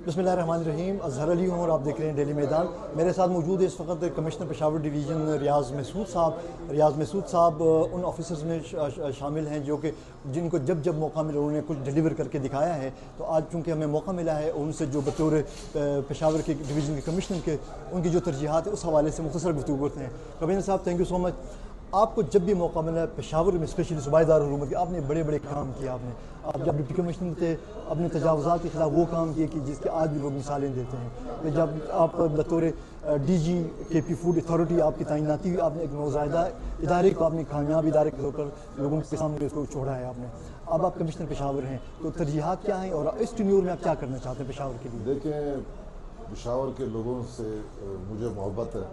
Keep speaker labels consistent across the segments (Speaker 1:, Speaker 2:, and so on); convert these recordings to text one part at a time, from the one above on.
Speaker 1: بسم اللہ الرحمن الرحیم. اظہر علی ہوں اور آپ دیکھ رہے ہیں ڈیلی میدان. میرے ساتھ موجود ہے اس وقت کمشنر پشاور ڈویژن ریاض مسعود صاحب ان آفیسرز میں شامل ہیں جو کہ جن کو جب موقع ملا انہوں نے کچھ ڈیلیور کر کے دکھایا ہے. تو آج چونکہ ہمیں موقع ملا ہے ان سے جو بطور پشاور کے ڈویژن کے کمشنر کے ان کی جو ترجیحات ہیں اس حوالے سے مختصر گفتگو کرتے ہیں. کمشنر صاحب تھینک یو سو مچ. آپ کو جب بھی موقع ملا پشاور میں اسپیشلی صوبائی دارالحکومت کے آپ نے بڑے کام کیے. آپ جب ڈپٹی کمشنر تھے اپنے تجاوزات کے خلاف وہ کام کیے کہ جس کے آج بھی لوگ مثالیں دیتے ہیں. جب آپ بطور ڈی جی کے پی فوڈ اتھارٹی آپ کی تعیناتی ہوئی آپ نے ایک نوزائیدہ ادارے کو آپ نے کامیاب ادارے کے طور پر لوگوں کے سامنے اس کو چھوڑا ہے آپ نے. اب آپ کمشنر پشاور ہیں تو ترجیحات کیا ہیں اور اس ٹینیور میں آپ کیا کرنا چاہتے ہیں پشاور کے لیے؟
Speaker 2: دیکھیں پشاور کے لوگوں سے مجھے محبت ہے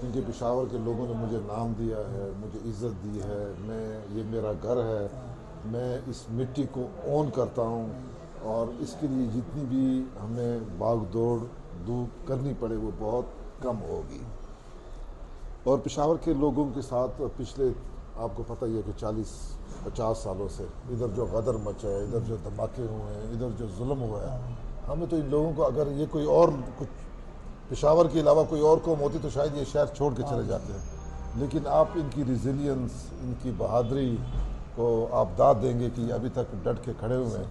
Speaker 2: کیونکہ پشاور کے لوگوں نے مجھے نام دیا ہے, مجھے عزت دی ہے. یہ میرا گھر ہے, میں اس مٹی کو اون کرتا ہوں اور اس کے لیے جتنی بھی ہمیں باغ دوڑ دھوپ کرنی پڑے وہ بہت کم ہوگی. اور پشاور کے لوگوں کے ساتھ پچھلے آپ کو پتہ ہی ہے کہ 40-50 سالوں سے ادھر جو غدر مچا ہے, ادھر جو دھماکے ہوئے ہیں, ادھر جو ظلم ہوا ہے, ہمیں تو ان لوگوں کو اگر یہ کوئی اور کچھ پشاور کے علاوہ کوئی اور قوم ہوتی تو شاید یہ شہر چھوڑ کے چلے جاتے ہیں. لیکن آپ ان کی ریزیلینس, ان کی بہادری کو آپ داد دیں گے کہ یہ ابھی تک ڈٹ کے کھڑے ہوئے ہیں.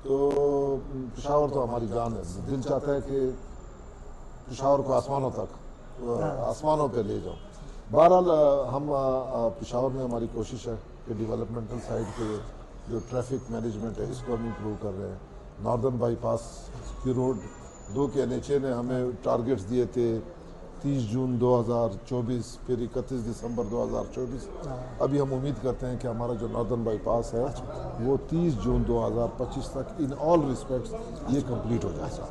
Speaker 2: تو پشاور تو ہماری جان ہے. دل چاہتا ہے کہ پشاور کو آسمانوں پہ لے جاؤں. بہرحال ہم پشاور میں ہماری کوشش ہے کہ ڈیولپمنٹل سائڈ پہ جو ٹریفک مینجمنٹ ہے اس کو ہم امپروو کر رہے ہیں. ناردرن بائی پاس کی روڈ 2 کے NHA نے ہمیں ٹارگیٹس دیے تھے 30 جون 2024 پھر 31 دسمبر 2024. ابھی ہم امید کرتے ہیں کہ ہمارا جو ناردرن بائی پاس ہے وہ 30 جون 2025 تک ان آل ریسپیکٹس یہ کمپلیٹ ہو جائے گا.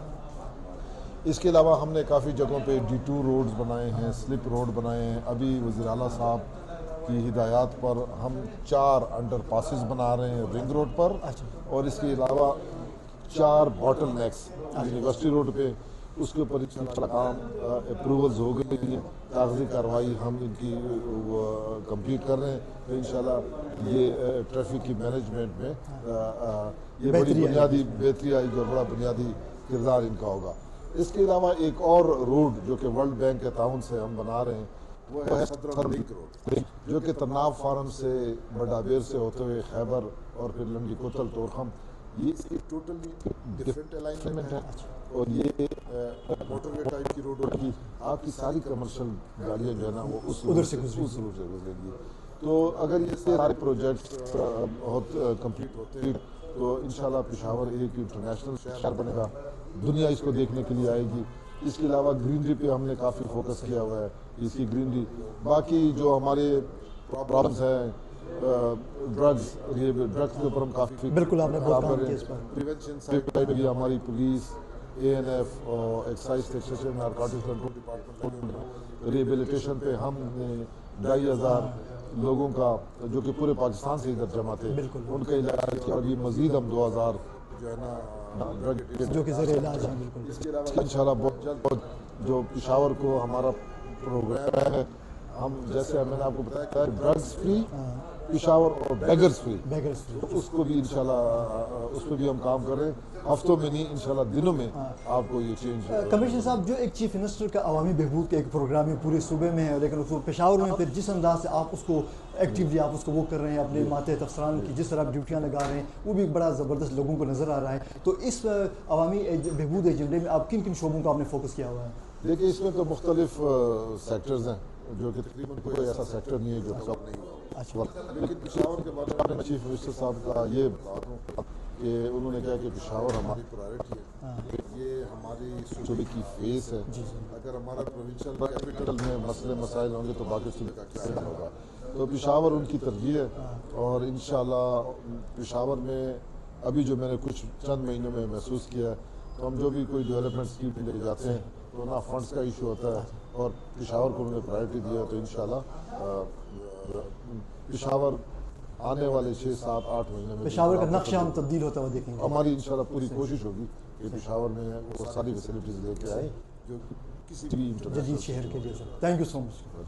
Speaker 2: اس کے علاوہ ہم نے کافی جگہوں پہ ڈیٹور روڈز بنائے ہیں, سلپ روڈ بنائے ہیں. ابھی وزیر اعلیٰ صاحب کی ہدایات پر ہم 4 انڈر پاسز بنا رہے ہیں رنگ روڈ پر, اور اس کے علاوہ 4 باٹل نیکس یونیورسٹی روڈ پہ اس کے اوپر کام اپروولز ہو گئی ہیں. کاغذی کارروائی ہم ان کی کمپلیٹ کر رہے ہیں. تو انشاءاللہ یہ ٹریفک کی مینجمنٹ میں یہ بڑی بنیادی بہتری آئے گی اور بڑا بنیادی کردار ان کا ہوگا. اس کے علاوہ ایک اور روڈ جو کہ ورلڈ بینک کے تعاون سے ہم بنا رہے ہیں وہ ہے صدر لنک روڈ جو کہ تناب فارم سے بڈابیر سے ہوتے ہوئے خیبر اور پھر لنڈی کوتل تورخم. یہ ٹوٹلی ڈیفرنٹ الائنمنٹ ہے اور یہ موٹر وے ٹائپ کی روڈ ہوگی. آپ کی ساری کمرشل گاڑیاں جو ہے نا وہ اس روٹ سے گزریں گی. تو اگر یہ سارے پروجیکٹس کمپلیٹ ہوتے ہیں تو انشاءاللہ پشاور ایک انٹرنیشنل شہر بنے گا. دنیا اس کو دیکھنے کے لیے آئے گی. اس کے علاوہ گرینری پہ ہم نے کافی فوکس کیا ہوا ہے. اس کی گرینری باقی جو ہمارے پرابلمس ہیں ڈرگز کے اوپر ہم کافی
Speaker 1: بالکل آپ نے بہت کام کیا اس پر.
Speaker 2: پریونشن سائڈ پہ بھی ہماری پولیس ANF اور excise taxation narcotics control department rehabilitation پہ ہم نے 2500 لوگوں کا جو کہ پورے پاکستان سے ادھر جمع تھے ان کا علاج کیا. اور یہ مزید ہم 2000 جو ہے نا ڈرگ
Speaker 1: جو کہ زیر علاج ہیں. بالکل
Speaker 2: اس کے علاوہ انشاءاللہ بہت جلد جو پشاور کو ہمارا پروگرام ہے ہم جیسے میں نے آپ کو بتایا ڈرگز فری پشاور اور بیگرز فری اس کو بھی انشاءاللہ اس پہ بھی ہم کام کر رہے ہیں. ہفتوں میں نہیں انشاءاللہ دنوں میں آپ کو یہ چینج.
Speaker 1: کمشنر صاحب جو ایک چیف منسٹر کا عوامی بہبود کا ایک پروگرام ہے پورے صوبے میں ہے لیکن پشاور میں پھر جس انداز سے آپ اس کو ایکٹیولی آپ اس کو وہ کر رہے ہیں اپنے ماتحت افسران کی جس طرح آپ ڈیوٹیاں لگا رہے ہیں وہ بھی بڑا زبردست لوگوں کو نظر آ رہا ہے. تو اس عوامی بہبود ایجنڈے میں آپ کن شعبوں کا آپ نے فوکس کیا ہوا ہے؟
Speaker 2: دیکھیے اس میں تو مختلف سیکٹرز ہیں جو کہ تقریباً کوئی ایسا سیکٹر نہیں ہے جو کم نہیں ہوا. لیکن پشاور کے بارے میں چیف منسٹر صاحب کا یہ بات ہوں کہ انہوں نے کہا کہ پشاور ہماری پرائرٹی ہے, یہ ہماری صوبے کی فیس ہے. اگر ہمارا پروونشل کیپٹل میں مسئلے مسائل ہوں گے تو باقی صوبے کا کیا ہوگا. تو پشاور ان کی ترجیح ہے اور انشاءاللہ پشاور میں ابھی جو میں نے کچھ چند مہینوں میں محسوس کیا ہے تو ہم جو بھی کوئی ڈیولپمنٹ اسکیم لے جاتے ہیں تو نہ فنڈز کا ایشو ہوتا ہے اور پشاور کو انہوں نے پرائرٹی دیا. تو انشاءاللہ پشاور آنے والے 6-7-8 مہینے میں
Speaker 1: پشاور کا نقشہ ہم تبدیل ہوتا ہوا دیکھیں گے.
Speaker 2: ہماری انشاءاللہ پوری کوشش ہوگی کہ پشاور میں وہ ساری فیسلٹیز لے کے آئے جو کسی بھی
Speaker 1: جدید شہر کے لیے. Thank you so much.